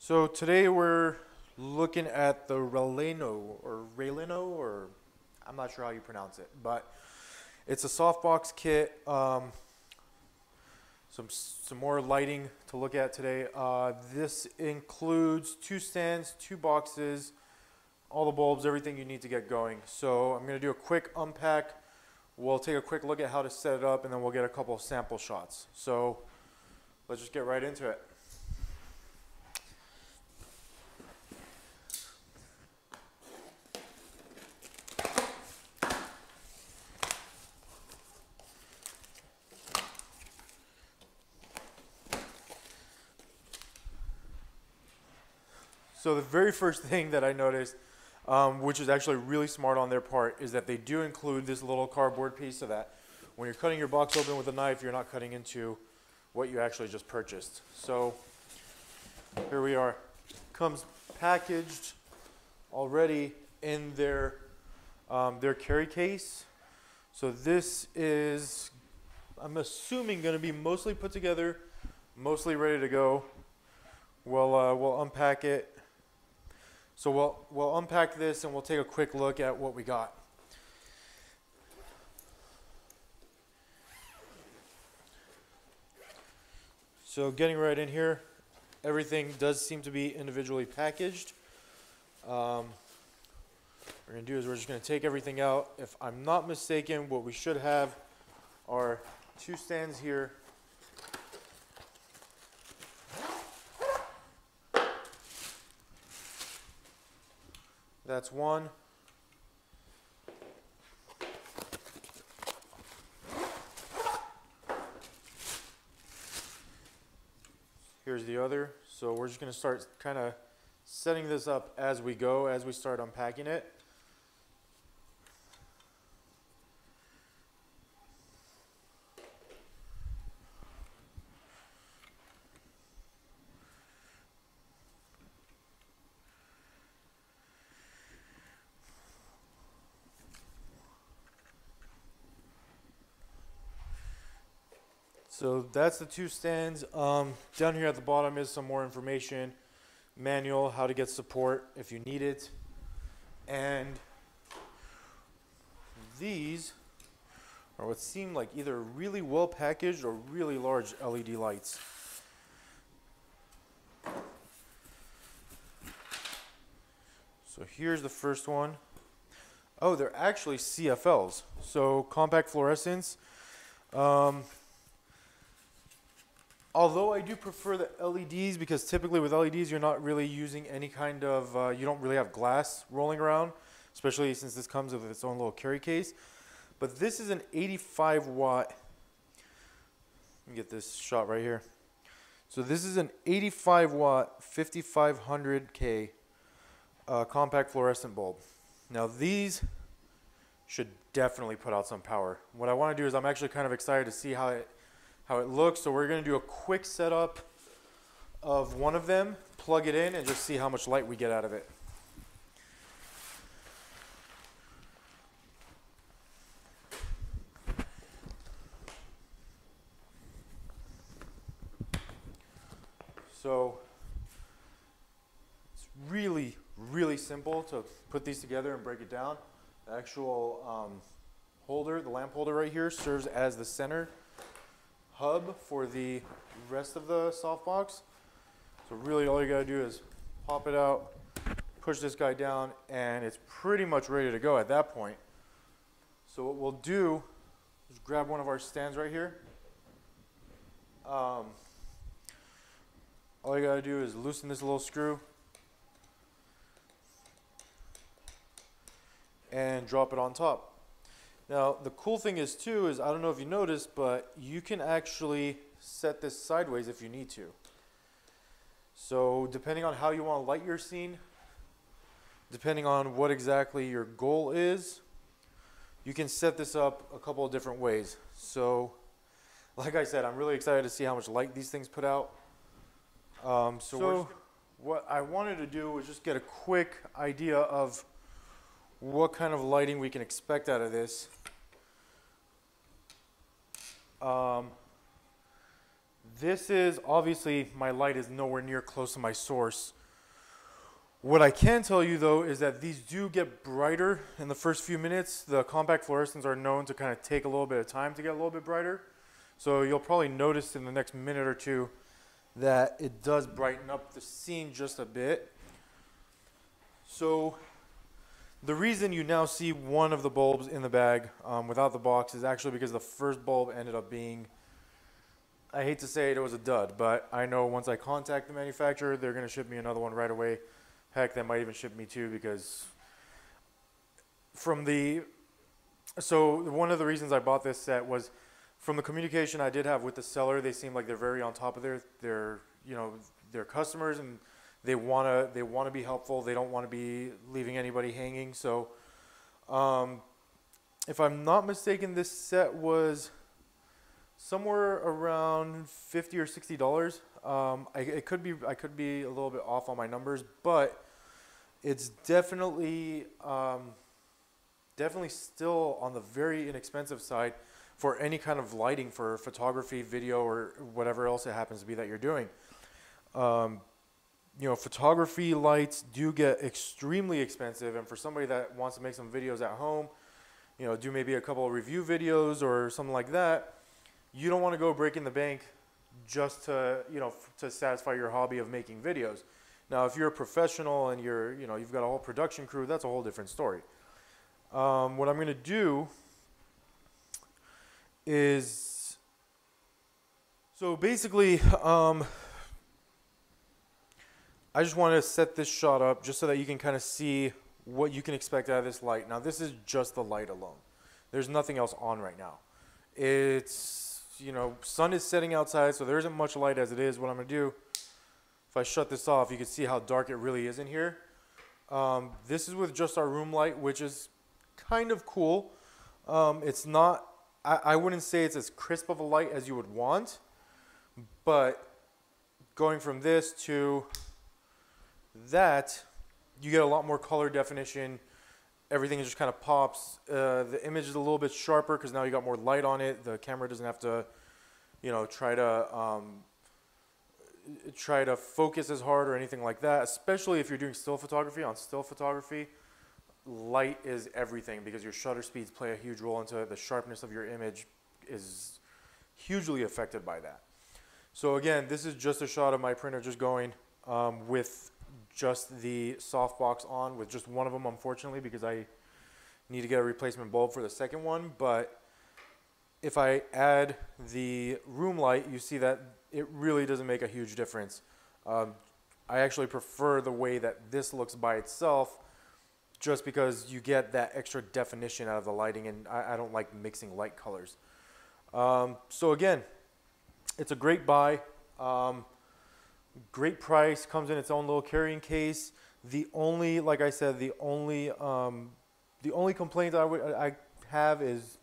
So today we're looking at the RALENO, or I'm not sure how you pronounce it, but it's a softbox kit. Some more lighting to look at today. This includes 2 stands, 2 boxes, all the bulbs, everything you need to get going. So I'm going to do a quick unpack. We'll take a quick look at how to set it up, and then we'll get a couple of sample shots. So let's just get right into it. So the very first thing that I noticed, which is actually really smart on their part, is that they do include this little cardboard piece so that when you're cutting your box open with a knife, you're not cutting into what you actually just purchased. So here we are. Comes packaged already in their carry case. So this is, I'm assuming, going to be mostly put together, mostly ready to go. We'll unpack it. So we'll unpack this and we'll take a quick look at what we got. So getting right in here, everything does seem to be individually packaged. What we're going to do is we're just going to take everything out. If I'm not mistaken, what we should have are 2 stands here. That's one. Here's the other. So we're just going to start kind of setting this up as we go, as we start unpacking it. So that's the 2 stands. Down here at the bottom is some more information, manual, how to get support if you need it. And these are what seem like either really well packaged or really large LED lights. So here's the first one. Oh, they're actually CFLs, so compact fluorescence. Although I do prefer the LEDs, because typically with LEDs you're not really using any kind of, you don't really have glass rolling around, especially since this comes with its own little carry case. But this is an 85 watt, let me get this shot right here. So this is an 85 watt 5500K compact fluorescent bulb. Now these should definitely put out some power. What I want to do is I'm actually kind of excited to see how it looks. So we're going to do a quick setup of one of them, plug it in, and just see how much light we get out of it. So it's really, really simple to put these together and break it down. The actual holder, the lamp holder right here, serves as the center hub for the rest of the softbox. So really all you gotta do is pop it out, push this guy down, and it's pretty much ready to go at that point. So what we'll do is grab one of our stands right here. All you gotta do is loosen this little screw and drop it on top. Now the cool thing is too is, I don't know if you noticed, but you can actually set this sideways if you need to. So depending on how you want to light your scene, depending on what exactly your goal is, you can set this up a couple of different ways. So like I said, I'm really excited to see how much light these things put out. So what I wanted to do was just get a quick idea of what kind of lighting we can expect out of this. this is obviously, my light is nowhere near close to my source. What I can tell you though is that these do get brighter in the first few minutes. The compact fluorescents are known to kind of take a little bit of time to get a little bit brighter. So you'll probably notice in the next minute or two that it does brighten up the scene just a bit. So the reason you now see one of the bulbs in the bag without the box is actually because the first bulb ended up being, I hate to say it, it was a dud, but I know once I contact the manufacturer, they're going to ship me another one right away. Heck, they might even ship me two, because so one of the reasons I bought this set was from the communication I did have with the seller. They seem like they're very on top of their customers, and they want to be helpful. They don't want to be leaving anybody hanging. So if I'm not mistaken, this set was somewhere around $50 or $60. I could be a little bit off on my numbers, but it's definitely still on the very inexpensive side for any kind of lighting for photography, video, or whatever else it happens to be that you're doing. Photography lights do get extremely expensive, and for somebody that wants to make some videos at home, do maybe a couple of review videos or something like that, you don't want to go breaking the bank just to satisfy your hobby of making videos. Now, if you're a professional and you've got a whole production crew, that's a whole different story. What I'm going to do is, so basically, I just want to set this shot up just so that you can kind of see what you can expect out of this light. Now, this is just the light alone. There's nothing else on right now. It's, sun is setting outside, so there isn't much light as it is. What I'm going to do, if I shut this off, you can see how dark it really is in here. This is with just our room light, which is kind of cool. It's not, I wouldn't say it's as crisp of a light as you would want, but going from this to that, you get a lot more color definition. Everything just kind of pops. The image is a little bit sharper because now you got more light on it. The camera doesn't have to, try to focus as hard or anything like that. Especially if you're doing still photography. On still photography, light is everything because your shutter speeds play a huge role into it. The sharpness of your image is hugely affected by that. So again, this is just a shot of my printer just going with just the softbox on, with just one of them, unfortunately, because I need to get a replacement bulb for the second one. But if I add the room light, you see that it really doesn't make a huge difference. I actually prefer the way that this looks by itself, just because you get that extra definition out of the lighting, and I don't like mixing light colors. So again, it's a great buy. Great price, comes in its own little carrying case. The only, like I said, the only complaint I have is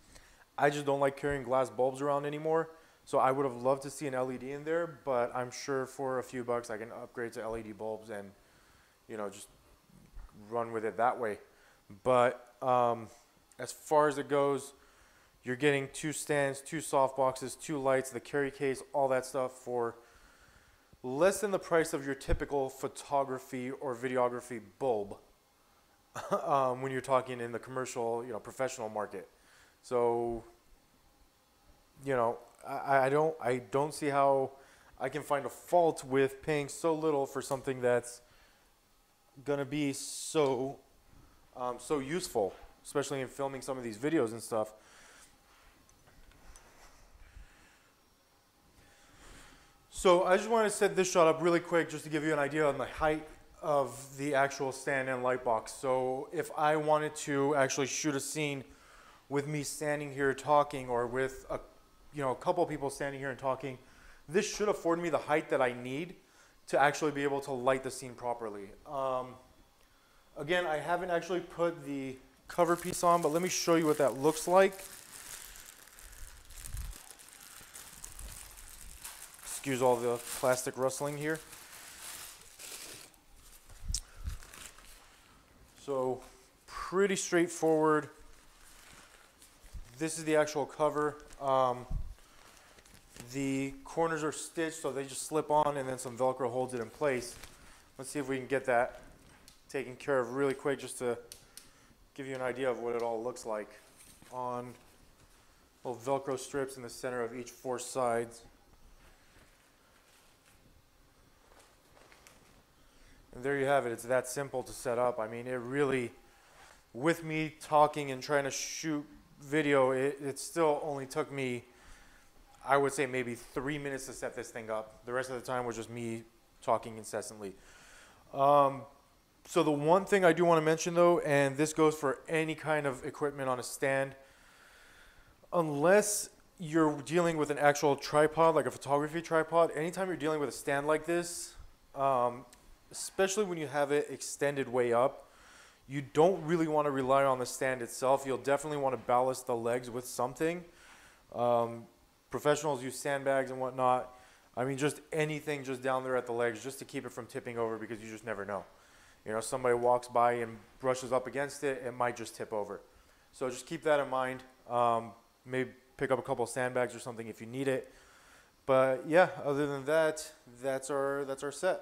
I just don't like carrying glass bulbs around anymore. So I would have loved to see an LED in there, but I'm sure for a few bucks I can upgrade to LED bulbs and just run with it that way. But as far as it goes, you're getting 2 stands, 2 soft boxes, 2 lights, the carry case, all that stuff for less than the price of your typical photography or videography bulb when you're talking in the commercial, professional market. So, I don't see how I can find a fault with paying so little for something that's gonna be so useful, especially in filming some of these videos and stuff. So I just want to set this shot up really quick just to give you an idea on the height of the actual stand and light box. So if I wanted to actually shoot a scene with me standing here talking, or with a couple of people standing here and talking, this should afford me the height that I need to actually be able to light the scene properly. Again, I haven't actually put the cover piece on, but let me show you what that looks like. Excuse all the plastic rustling here. So pretty straightforward. This is the actual cover. The corners are stitched, so they just slip on, and then some Velcro holds it in place. Let's see if we can get that taken care of really quick, just to give you an idea of what it all looks like on little Velcro strips in the center of each 4 sides. And there you have it. It's that simple to set up. I mean, it really, with me talking and trying to shoot video, it still only took me, I would say, maybe 3 minutes to set this thing up. The rest of the time was just me talking incessantly. So the one thing I do want to mention though, and this goes for any kind of equipment on a stand, unless you're dealing with an actual tripod, like a photography tripod, anytime you're dealing with a stand like this, especially when you have it extended way up, you don't really want to rely on the stand itself. You'll definitely want to ballast the legs with something. Professionals use sandbags and whatnot. I mean, just anything just down there at the legs, just to keep it from tipping over, because you just never know. You know, somebody walks by and brushes up against it, it might just tip over. So just keep that in mind. Maybe pick up a couple of sandbags or something if you need it. But yeah, other than that, that's our set.